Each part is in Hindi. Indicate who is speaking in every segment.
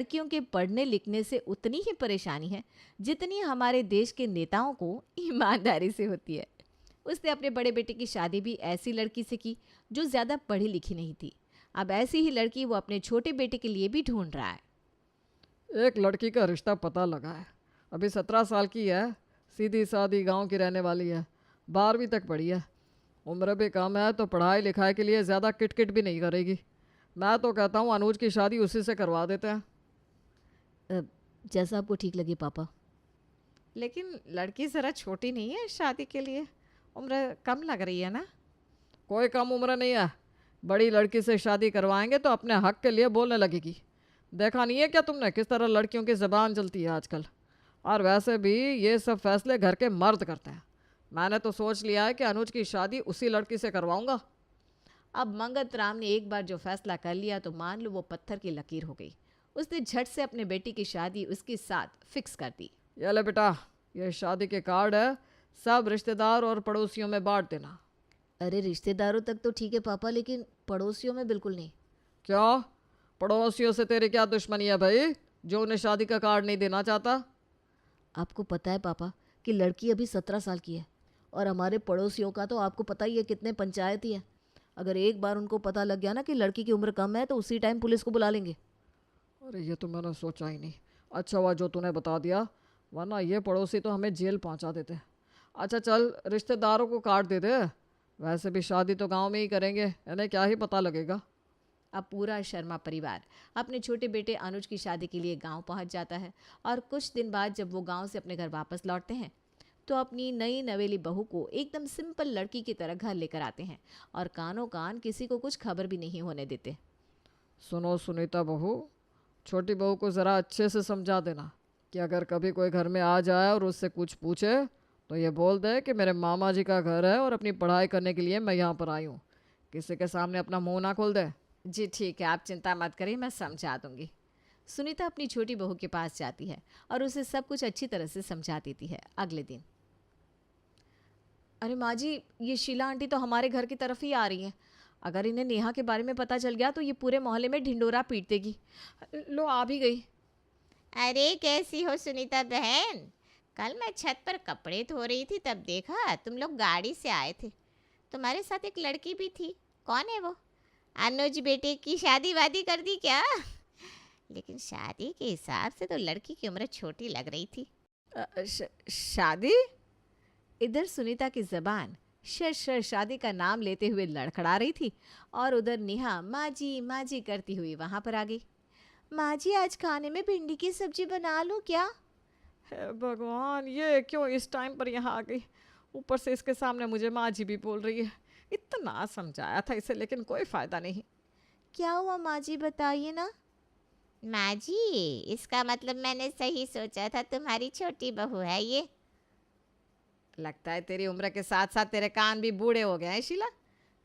Speaker 1: लड़कियों के पढ़ने लिखने से उतनी ही परेशानी है जितनी हमारे देश के नेताओं को ईमानदारी से होती है। उसने अपने बड़े बेटे की शादी भी ऐसी लड़की से की जो ज़्यादा पढ़ी लिखी नहीं थी। अब ऐसी ही लड़की वो अपने छोटे बेटे के लिए भी ढूंढ रहा है।
Speaker 2: एक लड़की का रिश्ता पता लगा है। अभी 17 साल की है, सीधी सादी गांव की रहने वाली है, 12वीं तक पढ़ी है, उम्र भी कम है तो पढ़ाई लिखाई के लिए ज़्यादा किटकिट भी नहीं करेगी। मैं तो कहता हूँ अनुज की शादी उसी से करवा देते हैं।
Speaker 1: जैसा आपको ठीक लगे पापा।
Speaker 3: लेकिन लड़की ज़रा छोटी नहीं है शादी के लिए? उम्र कम लग रही है ना?
Speaker 2: कोई कम उम्र नहीं है। बड़ी लड़की से शादी करवाएंगे तो अपने हक के लिए बोलने लगेगी। देखा नहीं है क्या तुमने किस तरह लड़कियों की ज़बान चलती है आजकल? और वैसे भी ये सब फैसले घर के मर्द करते हैं। मैंने तो सोच लिया है कि अनुज की शादी उसी लड़की से करवाऊंगा।
Speaker 1: अब मंगत राम ने एक बार जो फैसला कर लिया तो मान लो वो पत्थर की लकीर हो गई। उसने झट से अपने बेटी की शादी उसके साथ फिक्स कर दी।
Speaker 2: ये ले बेटा, ये शादी के कार्ड है, सब रिश्तेदार और पड़ोसियों में बांट देना।
Speaker 1: अरे रिश्तेदारों तक तो ठीक है पापा, लेकिन पड़ोसियों में बिल्कुल नहीं।
Speaker 2: क्यों? पड़ोसियों से तेरी क्या दुश्मनी है भाई, जो उन्हें शादी का कार्ड नहीं देना चाहता?
Speaker 1: आपको पता है पापा कि लड़की अभी 17 साल की है, और हमारे पड़ोसियों का तो आपको पता ही है कितने पंचायती है। अगर एक बार उनको पता लग गया ना कि लड़की की उम्र कम है तो उसी टाइम पुलिस को बुला लेंगे।
Speaker 2: अरे ये तो मैंने सोचा ही नहीं। अच्छा हुआ जो तूने बता दिया, वरना ये पड़ोसी तो हमें जेल पहुंचा देते। अच्छा चल, रिश्तेदारों को कार्ड दे दे। वैसे भी शादी तो गांव में ही करेंगे, इन्हें क्या ही पता लगेगा।
Speaker 1: अब पूरा शर्मा परिवार अपने छोटे बेटे अनुज की शादी के लिए गांव पहुंच जाता है, और कुछ दिन बाद जब वो गांव से अपने घर वापस लौटते हैं तो अपनी नई नवेली बहू को एकदम सिंपल लड़की की तरह घर लेकर आते हैं, और कानों कान किसी को कुछ खबर भी नहीं होने देते।
Speaker 2: सुनो सुनीता बहू, छोटी बहू को ज़रा अच्छे से समझा देना कि अगर कभी कोई घर में आ जाए और उससे कुछ पूछे तो ये बोल दे कि मेरे मामा जी का घर है और अपनी पढ़ाई करने के लिए मैं यहाँ पर आई हूँ। किसी के सामने अपना मुंह ना खोल दे।
Speaker 3: जी ठीक है, आप चिंता मत करिए, मैं समझा दूंगी।
Speaker 1: सुनीता अपनी छोटी बहू के पास जाती है और उसे सब कुछ अच्छी तरह से समझा देती है। अगले दिन, अरे माँ जी, ये शीला आंटी तो हमारे घर की तरफ ही आ रही हैं। अगर इन्हें नेहा के बारे में पता चल गया तो ये पूरे मोहल्ले में ढिंडोरा पीट देगी। लो आ भी गई।
Speaker 4: अरे कैसी हो सुनीता बहन? कल मैं छत पर कपड़े धो रही थी तब देखा तुम लोग गाड़ी से आए थे। तुम्हारे साथ एक लड़की भी थी, कौन है वो? अनुज बेटे की शादी वादी कर दी क्या? लेकिन शादी के हिसाब से तो लड़की की उम्र छोटी लग रही थी।
Speaker 3: शादी?
Speaker 1: इधर सुनीता की जबान शर शादी का नाम लेते हुए लड़खड़ा रही थी, और उधर नेहा माँ जी करती हुई वहां पर आ गई। माँ जी, आज खाने में भिंडी की सब्जी बना लूं क्या?
Speaker 2: हे भगवान, ये क्यों इस टाइम पर यहाँ आ गई? ऊपर से इसके सामने मुझे माँ जी भी बोल रही है। इतना समझाया था इसे लेकिन कोई फ़ायदा नहीं।
Speaker 1: क्या हुआ माँ जी, बताइए ना।
Speaker 4: माँ जी, इसका मतलब मैंने सही सोचा था, तुम्हारी छोटी बहू है ये।
Speaker 3: लगता है तेरी उम्र के साथ साथ तेरे कान भी बूढ़े हो गए हैं शीला।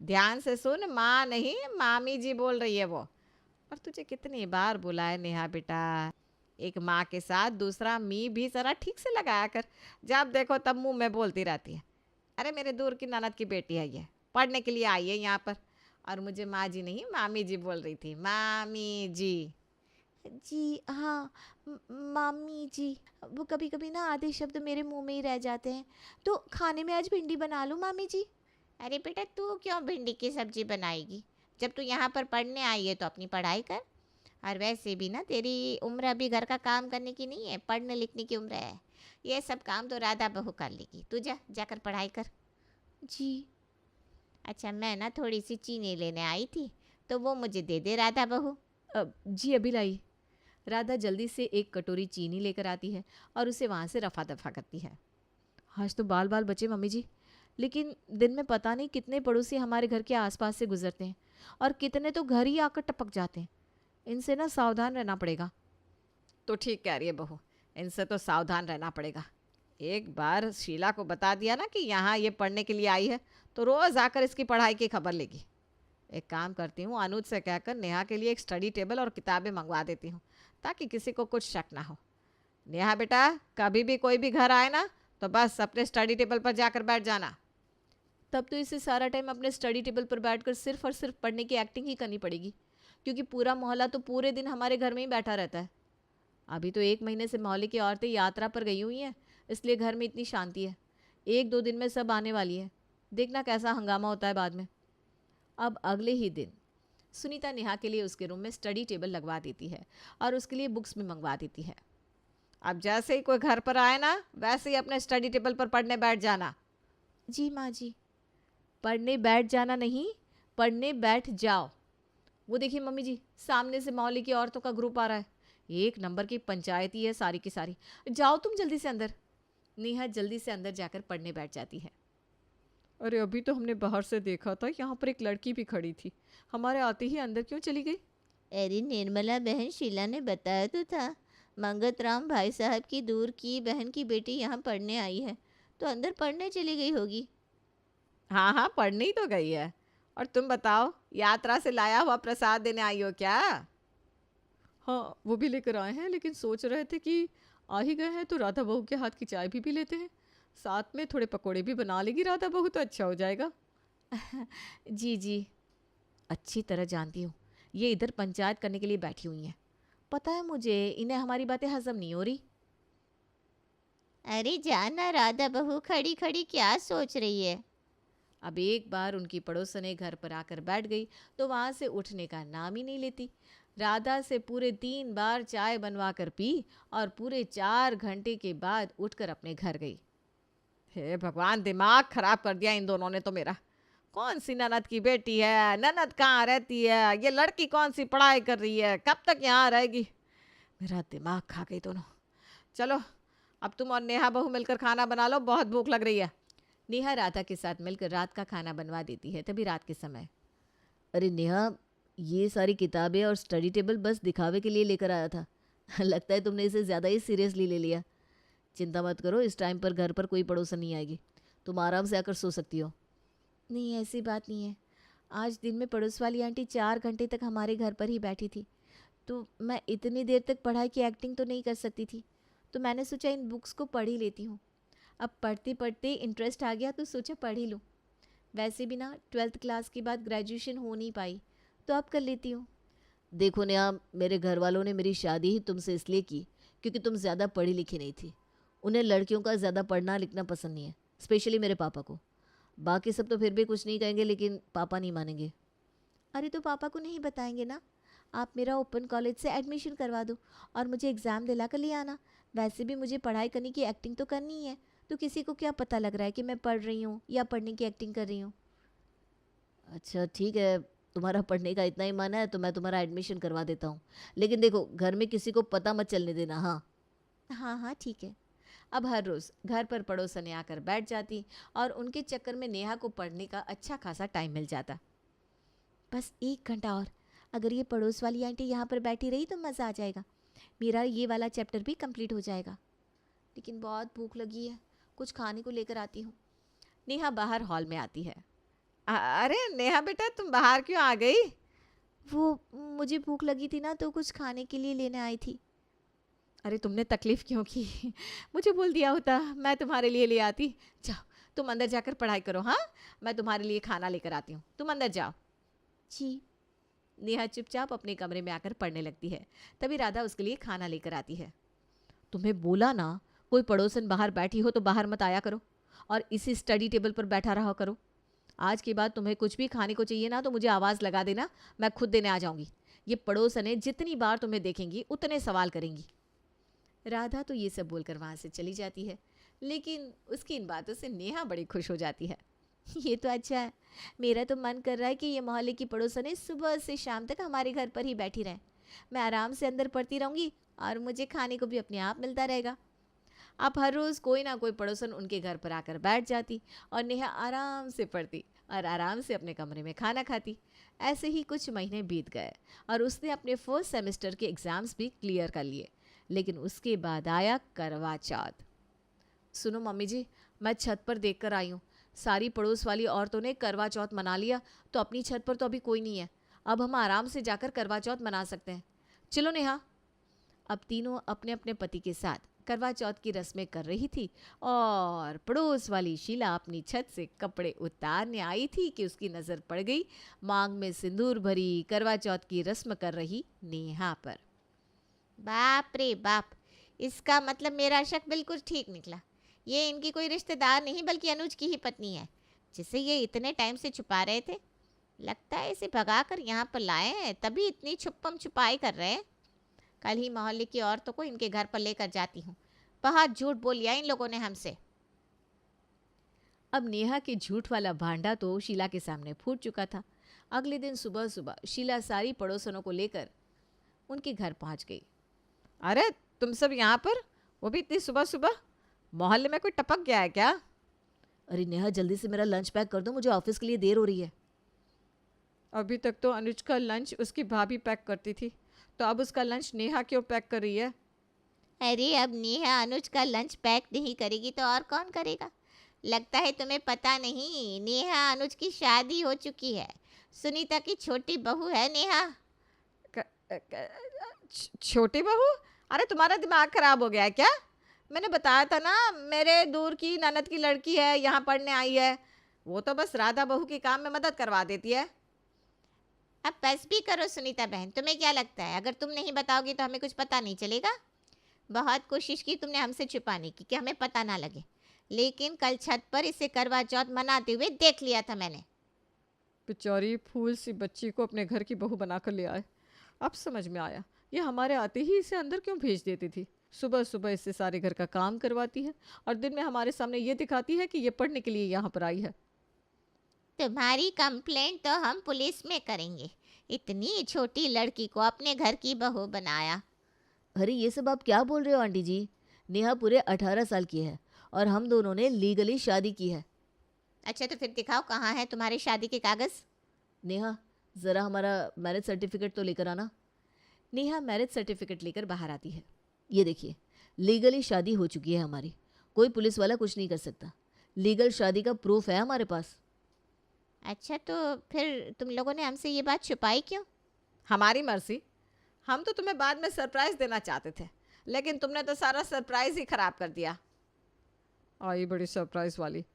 Speaker 3: ध्यान से सुन, माँ नहीं मामी जी बोल रही है वो। और तुझे कितनी बार बुलाए नेहा बेटा, एक माँ के साथ दूसरा मी भी जरा ठीक से लगाया कर। जब देखो तब मुंह में बोलती रहती है। अरे मेरे दूर की ननद की बेटी है ये, पढ़ने के लिए आई है यहाँ पर, और मुझे माँ जी नहीं मामी जी बोल रही थी। मामी जी।
Speaker 1: जी हाँ, मामी जी। वो कभी कभी ना आधे शब्द मेरे मुंह में ही रह जाते हैं। तो खाने में आज भिंडी बना लूं मामी जी?
Speaker 4: अरे बेटा, तू क्यों भिंडी की सब्जी बनाएगी? जब तू यहाँ पर पढ़ने आई है तो अपनी पढ़ाई कर। और वैसे भी ना तेरी उम्र अभी घर का काम करने की नहीं है, पढ़ने लिखने की उम्र है। ये सब काम तो राधा बहू कर लेगी, तू जाकर पढ़ाई कर।
Speaker 1: जी।
Speaker 4: अच्छा, मैं ना थोड़ी सी चीनी लेने आई थी, तो वो मुझे दे दे राधा बहू।
Speaker 1: जी अभी लाई। राधा जल्दी से एक कटोरी चीनी लेकर आती है और उसे वहाँ से रफा दफा करती है। आज तो बाल बाल बचे मम्मी जी, लेकिन दिन में पता नहीं कितने पड़ोसी हमारे घर के आसपास से गुजरते हैं, और कितने तो घर ही आकर टपक जाते हैं। इनसे ना सावधान रहना पड़ेगा।
Speaker 3: तो ठीक कह रही है बहू, इनसे तो सावधान रहना पड़ेगा। एक बार शीला को बता दिया ना कि यहाँ ये पढ़ने के लिए आई है तो रोज़ आकर इसकी पढ़ाई की खबर लेगी। एक काम करती हूँ, अनुज से कहकर नेहा के लिए एक स्टडी टेबल और किताबें मंगवा देती हूँ, ताकि किसी को कुछ शक ना हो। नेहा बेटा, कभी भी कोई भी घर आए ना तो बस अपने स्टडी टेबल पर जाकर बैठ जाना।
Speaker 1: तब तो इसे सारा टाइम अपने स्टडी टेबल पर बैठकर सिर्फ और सिर्फ पढ़ने की एक्टिंग ही करनी पड़ेगी, क्योंकि पूरा मोहल्ला तो पूरे दिन हमारे घर में ही बैठा रहता है। अभी तो 1 महीने से मोहल्ले की औरतें यात्रा पर गई हुई हैं, इसलिए घर में इतनी शांति है। 1-2 दिन में सब आने वाली है, देखना कैसा हंगामा होता है बाद में। अब अगले ही दिन सुनीता नेहा के लिए उसके रूम में स्टडी टेबल लगवा देती है और उसके लिए बुक्स भी मंगवा देती है।
Speaker 3: अब जैसे ही कोई घर पर आए ना, वैसे ही अपने स्टडी टेबल पर पढ़ने बैठ जाना।
Speaker 1: जी माँ जी। पढ़ने बैठ जाना नहीं, पढ़ने बैठ जाओ। वो देखिए मम्मी जी, सामने से मोहल्ले की औरतों का ग्रुप आ रहा है। 1 नंबर की पंचायती है सारी की सारी। जाओ तुम जल्दी से अंदर। नेहा जल्दी से अंदर जाकर पढ़ने बैठ जाती है।
Speaker 2: अरे अभी तो हमने बाहर से देखा था, यहाँ पर एक लड़की भी खड़ी थी, हमारे आते ही अंदर क्यों चली गई?
Speaker 4: अरे निर्मला बहन, शीला ने बताया तो था, मंगत राम भाई साहब की दूर की बहन की बेटी यहाँ पढ़ने आई है, तो अंदर पढ़ने चली गई होगी।
Speaker 3: हाँ हाँ, पढ़ने ही तो गई है। और तुम बताओ, यात्रा से लाया हुआ प्रसाद देने आई हो क्या?
Speaker 2: हाँ वो भी लेकर आए हैं, लेकिन सोच रहे थे कि आ ही गए हैं तो राधा बहू के हाथ की चाय भी लेते हैं, साथ में थोड़े पकोड़े भी बना लेगी राधा बहू तो अच्छा हो जाएगा।
Speaker 1: जी जी, अच्छी तरह जानती हूँ, ये इधर पंचायत करने के लिए बैठी हुई हैं। पता है मुझे, इन्हें हमारी बातें हजम नहीं हो रही।
Speaker 4: अरे जाना राधा बहू, खड़ी खड़ी क्या सोच रही है।
Speaker 1: अब एक बार उनकी पड़ोसने घर पर आकर बैठ गई तो वहाँ से उठने का नाम ही नहीं लेती। राधा से पूरे 3 बार चाय बनवा कर पी और पूरे 4 घंटे के बाद उठकर अपने घर गई।
Speaker 3: हे भगवान, दिमाग खराब कर दिया इन दोनों ने तो मेरा। कौन सी ननद की बेटी है, ननद कहाँ रहती है, ये लड़की कौन सी पढ़ाई कर रही है, कब तक यहाँ रहेगी? मेरा दिमाग खा गई दोनों। चलो अब तुम और नेहा बहू मिलकर खाना बना लो, बहुत भूख लग रही है।
Speaker 1: नेहा राधा के साथ मिलकर रात का खाना बनवा देती है। तभी रात के समय, अरे नेहा, ये सारी किताबें और स्टडी टेबल बस दिखावे के लिए लेकर आया था। लगता है तुमने इसे ज़्यादा ही सीरियसली ले लिया। चिंता मत करो, इस टाइम पर घर पर कोई पड़ोसन नहीं आएगी, तुम आराम से आकर सो सकती हो। नहीं, ऐसी बात नहीं है। आज दिन में पड़ोस वाली आंटी 4 घंटे तक हमारे घर पर ही बैठी थी, तो मैं इतनी देर तक पढ़ाई की एक्टिंग तो नहीं कर सकती थी, तो मैंने सोचा इन बुक्स को पढ़ ही लेती हूँ। अब पढ़ते पढ़ते इंटरेस्ट आ गया तो सोचा पढ़ ही लूँ। वैसे भी ना 12th क्लास के बाद ग्रेजुएशन हो नहीं पाई, तो अब कर लेती हूँ। देखो नेहा, मेरे घर वालों ने मेरी शादी ही तुमसे इसलिए की क्योंकि तुम ज़्यादा पढ़ी लिखी नहीं थी। उन्हें लड़कियों का ज़्यादा पढ़ना लिखना पसंद नहीं है, स्पेशली मेरे पापा को। बाकी सब तो फिर भी कुछ नहीं कहेंगे, लेकिन पापा नहीं मानेंगे। अरे तो पापा को नहीं बताएंगे ना, आप मेरा ओपन कॉलेज से एडमिशन करवा दो और मुझे एग्ज़ाम दिला कर ले आना। वैसे भी मुझे पढ़ाई करने की एक्टिंग तो करनी ही है, तो किसी को क्या पता लग रहा है कि मैं पढ़ रही हूँ या पढ़ने की एक्टिंग कर रही हूँ। अच्छा ठीक है, तुम्हारा पढ़ने का इतना ही मन है तो मैं तुम्हारा एडमिशन करवा देता हूँ, लेकिन देखो घर में किसी को पता मत चलने देना। हाँ हाँ हाँ ठीक है। अब हर रोज़ घर पर पड़ोसने आकर बैठ जाती और उनके चक्कर में नेहा को पढ़ने का अच्छा खासा टाइम मिल जाता। बस 1 घंटा और, अगर ये पड़ोस वाली आंटी यहाँ पर बैठी रही तो मज़ा आ जाएगा, मेरा ये वाला चैप्टर भी कंप्लीट हो जाएगा। लेकिन बहुत भूख लगी है, कुछ खाने को लेकर आती हूँ। नेहा बाहर हॉल में आती है।
Speaker 3: अरे नेहा बेटा, तुम बाहर क्यों आ गई?
Speaker 1: वो मुझे भूख लगी थी ना, तो कुछ खाने के लिए लेने आई थी।
Speaker 3: अरे तुमने तकलीफ़ क्यों की? मुझे बोल दिया होता, मैं तुम्हारे लिए ले आती। जाओ तुम अंदर जाकर पढ़ाई करो। हाँ, मैं तुम्हारे लिए खाना लेकर आती हूँ, तुम अंदर जाओ।
Speaker 1: जी। नेहा चुपचाप अपने कमरे में आकर पढ़ने लगती है। तभी राधा उसके लिए खाना लेकर आती है। तुम्हें बोला ना, कोई पड़ोसन बाहर बैठी हो तो बाहर मत आया करो और इसी स्टडी टेबल पर बैठा रहा करो। आज के बाद तुम्हें कुछ भी खाने को चाहिए ना तो मुझे आवाज़ लगा देना, मैं खुद देने आ जाऊंगी। ये पड़ोसनें जितनी बार तुम्हें देखेंगी उतने सवाल करेंगी। राधा तो ये सब बोलकर वहाँ से चली जाती है, लेकिन उसकी इन बातों से नेहा बड़ी खुश हो जाती है। ये तो अच्छा है, मेरा तो मन कर रहा है कि ये मोहल्ले की पड़ोसनें सुबह से शाम तक हमारे घर पर ही बैठी रहें। मैं आराम से अंदर पढ़ती रहूँगी और मुझे खाने को भी अपने आप मिलता रहेगा। अब हर रोज़ कोई ना कोई पड़ोसन उनके घर पर आकर बैठ जाती और नेहा आराम से पढ़ती और आराम से अपने कमरे में खाना खाती। ऐसे ही कुछ महीने बीत गए और उसने अपने फर्स्ट सेमेस्टर के एग्ज़ाम्स भी क्लियर कर लिए। लेकिन उसके बाद आया करवा चौथ। सुनो मम्मी जी, मैं छत पर देख कर आई हूँ, सारी पड़ोस वाली औरतों ने करवा चौथ मना लिया, तो अपनी छत पर तो अभी कोई नहीं है। अब हम आराम से जाकर करवा चौथ मना सकते हैं। चलो नेहा। अब तीनों अपने अपने पति के साथ करवा चौथ की रस्में कर रही थी और पड़ोस वाली शीला अपनी छत से कपड़े उतारने आई थी कि उसकी नज़र पड़ गई मांग में सिंदूर भरी करवा चौथ की रस्म कर रही नेहा पर।
Speaker 4: बाप रे बाप, इसका मतलब मेरा शक बिल्कुल ठीक निकला। ये इनकी कोई रिश्तेदार नहीं बल्कि अनुज की ही पत्नी है, जिसे ये इतने टाइम से छुपा रहे थे। लगता है इसे भगा कर यहाँ पर लाए हैं, तभी इतनी छुपम छुपाई कर रहे हैं। कल ही मोहल्ले की औरतों को इनके घर पर लेकर जाती हूँ। बहुत झूठ बोल लिया इन लोगों ने हमसे।
Speaker 1: अब नेहा के झूठ वाला भांडा तो शीला के सामने फूट चुका था। अगले दिन सुबह सुबह शीला सारी पड़ोसनों को लेकर उनके घर पहुंच गई।
Speaker 3: अरे तुम सब यहाँ पर, वो भी इतनी सुबह सुबह? मोहल्ले में कोई टपक गया है क्या?
Speaker 1: अरे नेहा जल्दी से मेरा लंच पैक कर दो, मुझे ऑफिस के लिए देर हो रही है।
Speaker 3: अभी तक तो अनुज का लंच उसकी भाभी पैक करती थी, तो अब उसका लंच नेहा क्यों पैक कर रही है?
Speaker 4: अरे अब नेहा अनुज का लंच पैक नहीं करेगी तो और कौन करेगा? लगता है तुम्हें पता नहीं, नेहा अनुज की शादी हो चुकी है। सुनीता की छोटी बहू है नेहा।
Speaker 3: छोटी बहू? अरे तुम्हारा दिमाग खराब हो गया है क्या? मैंने बताया था ना, मेरे दूर की ननद की लड़की है, यहाँ पढ़ने आई है। वो तो बस राधा बहू के काम में मदद करवा देती है।
Speaker 4: अब बस भी करो सुनीता बहन, तुम्हें क्या लगता है अगर तुम नहीं बताओगी तो हमें कुछ पता नहीं चलेगा? बहुत कोशिश की तुमने हमसे छुपाने की कि हमें पता ना लगे, लेकिन कल छत पर इसे करवा चौथ मनाते हुए देख लिया था मैंने।
Speaker 3: बेचारी फूल सी बच्ची को अपने घर की बहू बनाकर ले आए। अब समझ में आया, ये हमारे आते ही इसे अंदर क्यों भेज देती थी। सुबह सुबह इससे सारे घर का काम करवाती है और दिन में हमारे सामने ये दिखाती है कि ये पढ़ने के लिए यहाँ पर आई है।
Speaker 4: तुम्हारी कंप्लेंट तो हम पुलिस में करेंगे, इतनी छोटी लड़की को अपने घर की बहू बनाया।
Speaker 1: अरे ये सब आप क्या बोल रहे हो आंटी जी? नेहा पूरे 18 साल की है और हम दोनों ने लीगली शादी की है।
Speaker 4: अच्छा तो फिर दिखाओ कहाँ है तुम्हारी शादी के कागज़।
Speaker 1: नेहा ज़रा हमारा मैरिज सर्टिफिकेट तो लेकर आना। नेहा मैरिज सर्टिफिकेट लेकर बाहर आती है। ये देखिए, लीगली शादी हो चुकी है हमारी, कोई पुलिस वाला कुछ नहीं कर सकता। लीगल शादी का प्रूफ है हमारे पास।
Speaker 4: अच्छा तो फिर तुम लोगों ने हमसे ये बात छुपाई क्यों?
Speaker 3: हमारी मर्जी, हम तो तुम्हें बाद में सरप्राइज देना चाहते थे, लेकिन तुमने तो सारा सरप्राइज ही खराब कर दिया। आई बड़ी सरप्राइज वाली।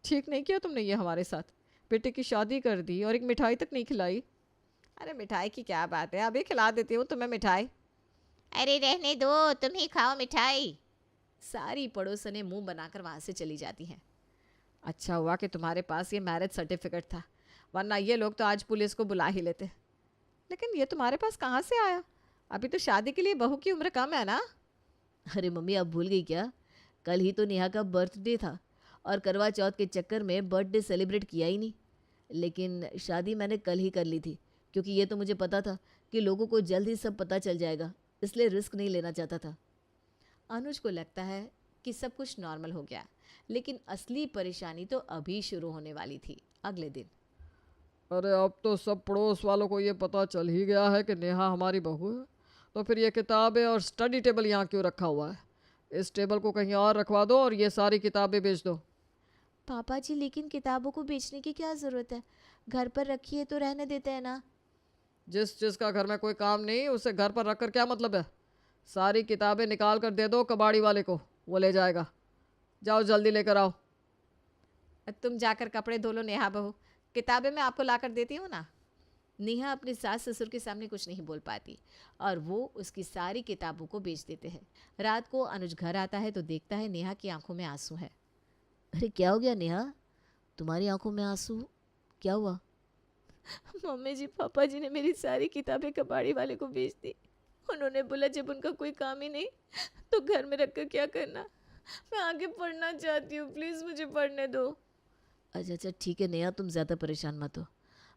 Speaker 3: ठीक नहीं किया तुमने ये हमारे साथ, बेटे की शादी कर दी और एक मिठाई तक नहीं खिलाई। अरे मिठाई की क्या बात है, अभी खिला देती हूँ तुम्हें मिठाई।
Speaker 4: अरे रहने दो, तुम ही खाओ मिठाई।
Speaker 1: सारी पड़ोसनें मुंह बनाकर वहाँ से चली जाती हैं।
Speaker 3: अच्छा हुआ कि तुम्हारे पास ये मैरिज सर्टिफिकेट था, वरना ये लोग तो आज पुलिस को बुला ही लेते। लेकिन ये तुम्हारे पास कहाँ से आया? अभी तो शादी के लिए बहू की उम्र कम है ना।
Speaker 1: अरे मम्मी आप भूल गई क्या? कल ही तो नेहा का बर्थडे था और करवा चौथ के चक्कर में बर्थडे सेलिब्रेट किया ही नहीं। लेकिन शादी मैंने कल ही कर ली थी, क्योंकि ये तो मुझे पता था कि लोगों को जल्द ही सब पता चल जाएगा, इसलिए रिस्क नहीं लेना चाहता था। अनुज को लगता है कि सब कुछ नॉर्मल हो गया, लेकिन असली परेशानी तो अभी शुरू होने वाली थी। अगले दिन
Speaker 2: अरे अब तो सब पड़ोस वालों को ये पता चल ही गया है कि नेहा हमारी बहू है, तो फिर ये किताबें और स्टडी टेबल यहाँ क्यों रखा हुआ है? इस टेबल को कहीं और रखवा दो और ये सारी किताबें बेच दो।
Speaker 1: पापा जी लेकिन किताबों को बेचने की क्या ज़रूरत है? घर पर रखी है तो रहने देते हैं ना।
Speaker 2: जिसका घर में कोई काम नहीं उसे घर पर रखकर क्या मतलब है? सारी किताबें निकाल कर दे दो कबाड़ी वाले को, वो ले जाएगा। जाओ जल्दी लेकर आओ।
Speaker 3: तुम जाकर कपड़े धो लो नेहा बहू, किताबें मैं आपको ला कर देती हूँ ना।
Speaker 1: नेहा अपने सास ससुर के सामने कुछ नहीं बोल पाती और वो उसकी सारी किताबों को बेच देते हैं। रात को अनुज घर आता है तो देखता है नेहा की आंखों में आंसू है। अरे क्या हो गया नेहा, तुम्हारी आंखों में आंसू, क्या हुआ? मम्मी जी पापा जी ने मेरी सारी किताबें कबाड़ी वाले को बेच दी। उन्होंने बोला जब उनका कोई काम ही नहीं तो घर में रखकर क्या करना। मैं आगे पढ़ना चाहती हूँ, प्लीज़ मुझे पढ़ने दो। अच्छा अच्छा ठीक है नेहा, तुम ज़्यादा परेशान मत हो,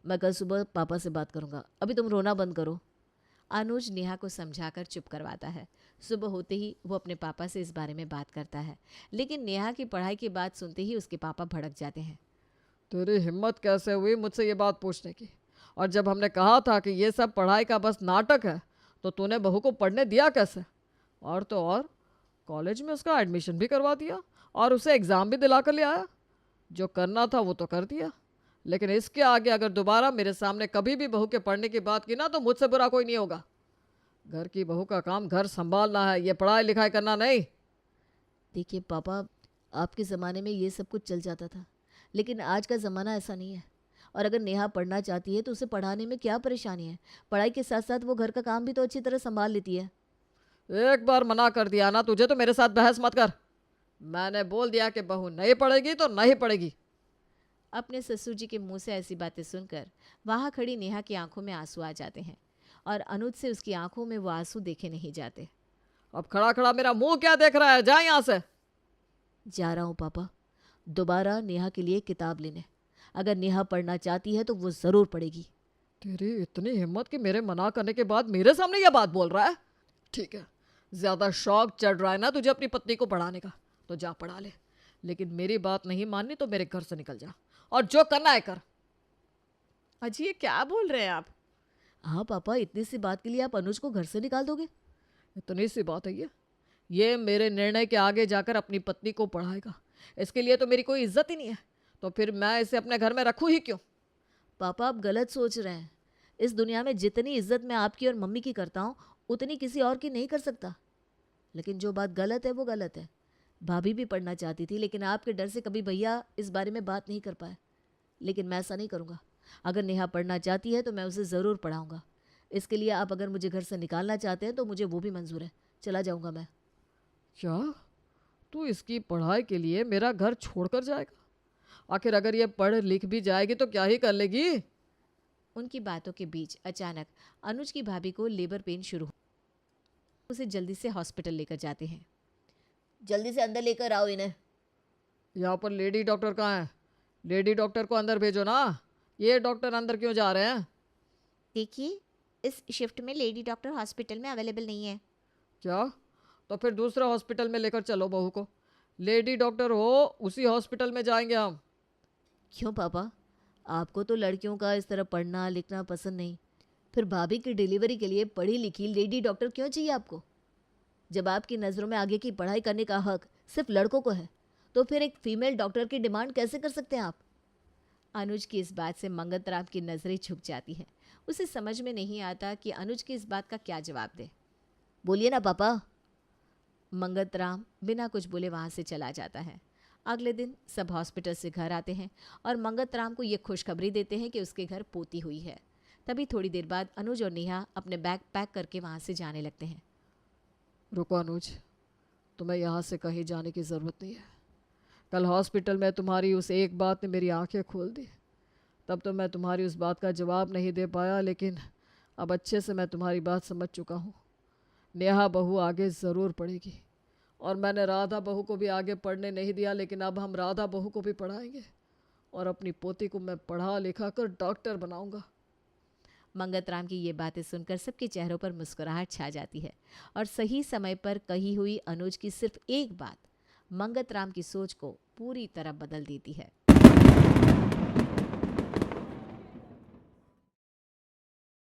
Speaker 1: मैं कल सुबह पापा से बात करूँगा, अभी तुम रोना बंद करो। अनुज नेहा को समझाकर चुप करवाता है। सुबह होते ही वो अपने पापा से इस बारे में बात करता है, लेकिन नेहा की पढ़ाई की बात सुनते ही उसके पापा भड़क जाते हैं।
Speaker 2: तेरी हिम्मत कैसे हुई मुझसे ये बात पूछने की? और जब हमने कहा था कि ये सब पढ़ाई का बस नाटक है, तो तूने बहू को पढ़ने दिया कैसे? और तो और कॉलेज में उसका एडमिशन भी करवा दिया और उसे एग्ज़ाम भी दिला कर ले आया। जो करना था वो तो कर दिया, लेकिन इसके आगे अगर दोबारा मेरे सामने कभी भी बहू के पढ़ने की बात की ना, तो मुझसे बुरा कोई नहीं होगा। घर की बहू का काम घर संभालना है, ये पढ़ाई लिखाई करना नहीं।
Speaker 1: देखिए पापा, आपके ज़माने में ये सब कुछ चल जाता था, लेकिन आज का ज़माना ऐसा नहीं है। और अगर नेहा पढ़ना चाहती है तो उसे पढ़ाने में क्या परेशानी है? पढ़ाई के साथ साथ वो घर का काम भी तो अच्छी तरह संभाल लेती है।
Speaker 2: एक बार मना कर दिया ना तुझे तो मेरे साथ बहस मत कर। मैंने बोल दिया कि बहू नहीं पड़ेगी तो नहीं पड़ेगी।
Speaker 1: अपने ससुर जी के मुंह से ऐसी बातें सुनकर वहां खड़ी नेहा की आंखों में आंसू आ जाते हैं और अनुज से उसकी आंखों में वो आंसू देखे नहीं जाते।
Speaker 2: अब खड़ा खड़ा मेरा मुंह क्या देख रहा है, जा यहाँ से।
Speaker 1: जा रहा हूँ पापा, दोबारा नेहा के लिए किताब लेने। अगर नेहा पढ़ना चाहती है तो वो जरूर पढ़ेगी।
Speaker 2: तेरी इतनी हिम्मत कि मेरे मना करने के बाद मेरे सामने ये बात बोल रहा है। ठीक है, ज्यादा शौक चढ़ रहा है ना तुझे अपनी पत्नी को पढ़ाने का, तो जा पढ़ा ले, लेकिन मेरी बात नहीं माननी तो मेरे घर से निकल जा और जो करना है कर।
Speaker 3: अजी ये क्या बोल रहे हैं आप?
Speaker 1: हाँ पापा, इतनी सी बात के लिए आप अनुज को घर से निकाल दोगे?
Speaker 2: इतनी सी बात है ये मेरे निर्णय के आगे जाकर अपनी पत्नी को पढ़ाएगा, इसके लिए तो मेरी कोई इज्जत ही नहीं है, तो फिर मैं इसे अपने घर में रखूं ही क्यों?
Speaker 1: पापा आप गलत सोच रहे हैं। इस दुनिया में जितनी इज्जत मैं आपकी और मम्मी की करता हूँ उतनी किसी और की नहीं कर सकता। लेकिन जो बात गलत है वो गलत है। भाभी भी पढ़ना चाहती थी लेकिन आपके डर से कभी भैया इस बारे में बात नहीं कर पाए। लेकिन मैं ऐसा नहीं करूँगा। अगर नेहा पढ़ना चाहती है तो मैं उसे ज़रूर पढ़ाऊँगा। इसके लिए आप अगर मुझे घर से निकालना चाहते हैं तो मुझे वो भी मंजूर है, चला जाऊँगा मैं।
Speaker 2: क्या तू इसकी पढ़ाई के लिए मेरा घर छोड़कर जाएगा? आखिर अगर ये पढ़ लिख भी जाएगी तो क्या ही कर लेगी?
Speaker 1: उनकी बातों के बीच अचानक अनुज की भाभी को लेबर पेन शुरू हो। उसे जल्दी से हॉस्पिटल लेकर जाते हैं। जल्दी से अंदर लेकर आओ इन्हें।
Speaker 2: यहाँ पर लेडी डॉक्टर कहाँ है? लेडी डॉक्टर को अंदर भेजो ना। ये डॉक्टर अंदर क्यों जा रहे हैं?
Speaker 4: देखिए, इस शिफ्ट में लेडी डॉक्टर हॉस्पिटल में अवेलेबल नहीं है।
Speaker 2: क्या? तो फिर दूसरे हॉस्पिटल में लेकर चलो बहू को। लेडी डॉक्टर हो उसी हॉस्पिटल में जाएंगे हम।
Speaker 1: क्यों पापा, आपको तो लड़कियों का इस तरह पढ़ना लिखना पसंद नहीं, फिर भाभी की डिलीवरी के लिए पढ़ी लिखी लेडी डॉक्टर क्यों चाहिए आपको? जब आपकी नज़रों में आगे की पढ़ाई करने का हक सिर्फ लड़कों को है तो फिर एक फीमेल डॉक्टर की डिमांड कैसे कर सकते हैं आप? अनुज की इस बात से मंगत राम की नज़रें झुक जाती हैं। उसे समझ में नहीं आता कि अनुज की इस बात का क्या जवाब दे। बोलिए ना पापा। मंगत राम बिना कुछ बोले वहाँ से चला जाता है। अगले दिन सब हॉस्पिटल से घर आते हैं और मंगत राम को ये खुशखबरी देते हैं कि उसके घर पोती हुई है। तभी थोड़ी देर बाद अनुज और नेहा अपने बैग पैक करके वहाँ से जाने लगते हैं।
Speaker 2: रुको अनुज, तुम्हें यहाँ से कहीं जाने की ज़रूरत नहीं है। कल हॉस्पिटल में तुम्हारी उस एक बात ने मेरी आंखें खोल दी। तब तो मैं तुम्हारी उस बात का जवाब नहीं दे पाया, लेकिन अब अच्छे से मैं तुम्हारी बात समझ चुका हूँ। नेहा बहू आगे ज़रूर पढ़ेगी और मैंने राधा बहू को भी आगे पढ़ने नहीं दिया, लेकिन अब हम राधा बहू को भी पढ़ाएंगे और अपनी पोती को मैं पढ़ा लिखा कर डॉक्टर बनाऊंगा।
Speaker 1: मंगत राम की ये बातें सुनकर सबके चेहरों पर मुस्कुराहट छा जाती है और सही समय पर कही हुई अनुज की सिर्फ एक बात मंगत राम की सोच को पूरी तरह बदल देती है।